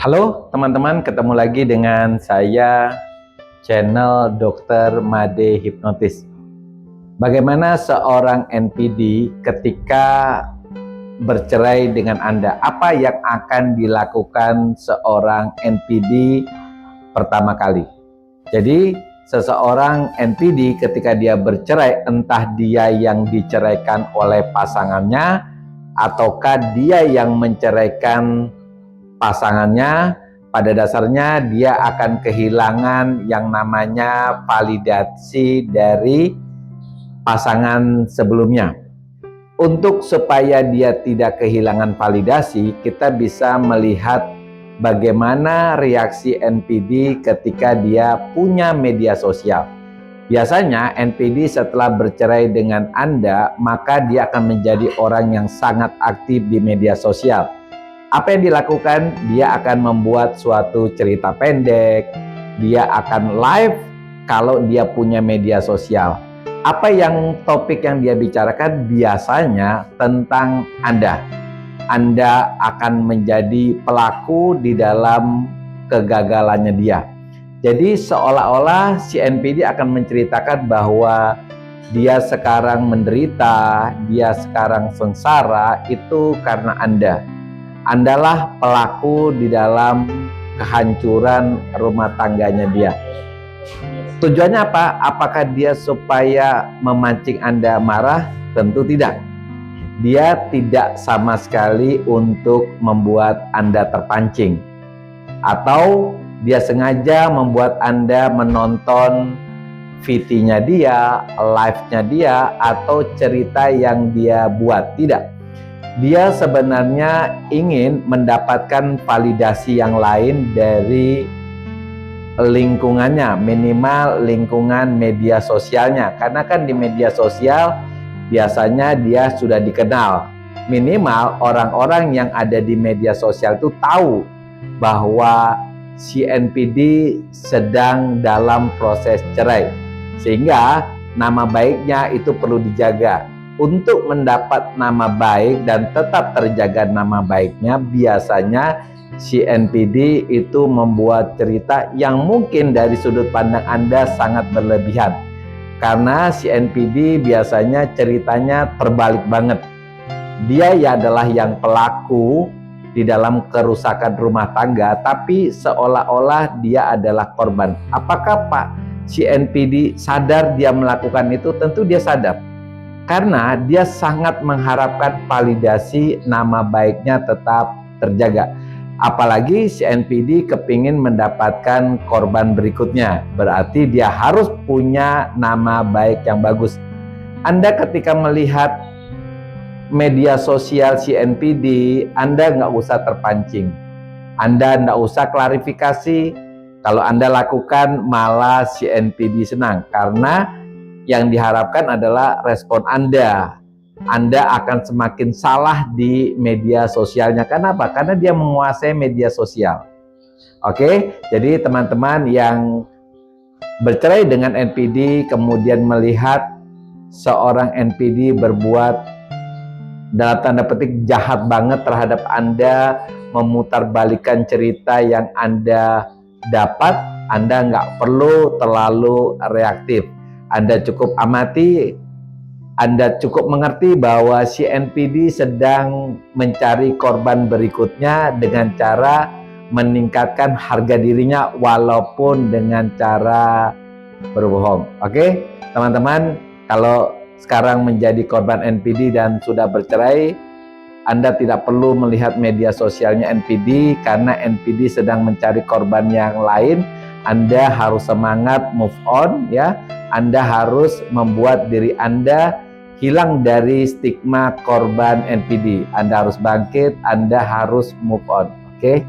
Halo teman-teman, ketemu lagi dengan saya, channel Dr. Made Hipnotis. Bagaimana seorang NPD ketika bercerai dengan Anda? Apa yang akan dilakukan seorang NPD pertama kali? Jadi, seseorang NPD ketika dia bercerai, entah dia yang diceraikan oleh pasangannya, ataukah dia yang menceraikan pasangannya, pada dasarnya dia akan kehilangan yang namanya validasi dari pasangan sebelumnya. Untuk supaya dia tidak kehilangan validasi, kita bisa melihat bagaimana reaksi NPD ketika dia punya media sosial. Biasanya NPD setelah bercerai dengan Anda, maka dia akan menjadi orang yang sangat aktif di media sosial. Apa yang dilakukan? Dia akan membuat suatu cerita pendek, dia akan live kalau dia punya media sosial. Apa yang topik yang dia bicarakan? Biasanya tentang Anda. Anda akan menjadi pelaku di dalam kegagalannya dia. Jadi seolah-olah si NPD akan menceritakan bahwa dia sekarang menderita, dia sekarang sengsara, itu karena Anda. Andalah pelaku di dalam kehancuran rumah tangganya dia. Tujuannya apa? Apakah dia supaya memancing Anda marah? Tentu tidak. Dia tidak sama sekali untuk membuat Anda terpancing. Atau dia sengaja membuat Anda menonton VT-nya dia, live-nya dia, atau cerita yang dia buat. Tidak. Dia sebenarnya ingin mendapatkan validasi yang lain dari lingkungannya, minimal lingkungan media sosialnya. Karena kan di media sosial biasanya dia sudah dikenal. Minimal orang-orang yang ada di media sosial itu tahu bahwa si NPD sedang dalam proses cerai. Sehingga nama baiknya itu perlu dijaga. Untuk mendapat nama baik dan tetap terjaga nama baiknya, biasanya si NPD itu membuat cerita yang mungkin dari sudut pandang Anda sangat berlebihan. Karena si NPD biasanya ceritanya terbalik banget. Dia ya adalah yang pelaku di dalam kerusakan rumah tangga, tapi seolah-olah dia adalah korban. Apakah si NPD sadar dia melakukan itu? Tentu dia sadar. Karena dia sangat mengharapkan validasi nama baiknya tetap terjaga. Apalagi si NPD kepingin mendapatkan korban berikutnya. Berarti dia harus punya nama baik yang bagus. Anda ketika melihat media sosial si NPD, Anda nggak usah terpancing. Anda nggak usah klarifikasi. Kalau Anda lakukan, malah si NPD senang. Karena yang diharapkan adalah respon Anda. Anda akan semakin salah di media sosialnya. Kenapa? Karena dia menguasai media sosial. Oke, jadi teman-teman yang bercerai dengan NPD kemudian melihat seorang NPD berbuat dalam tanda petik jahat banget terhadap Anda, memutarbalikkan cerita yang Anda dapat, Anda nggak perlu terlalu reaktif. Anda cukup amati, Anda cukup mengerti bahwa si NPD sedang mencari korban berikutnya dengan cara meningkatkan harga dirinya walaupun dengan cara berbohong. Oke, teman-teman, kalau sekarang menjadi korban NPD dan sudah bercerai, Anda tidak perlu melihat media sosialnya NPD karena NPD sedang mencari korban yang lain. Anda harus semangat move on ya. Anda harus membuat diri Anda hilang dari stigma korban NPD. Anda harus bangkit, Anda harus move on. Oke?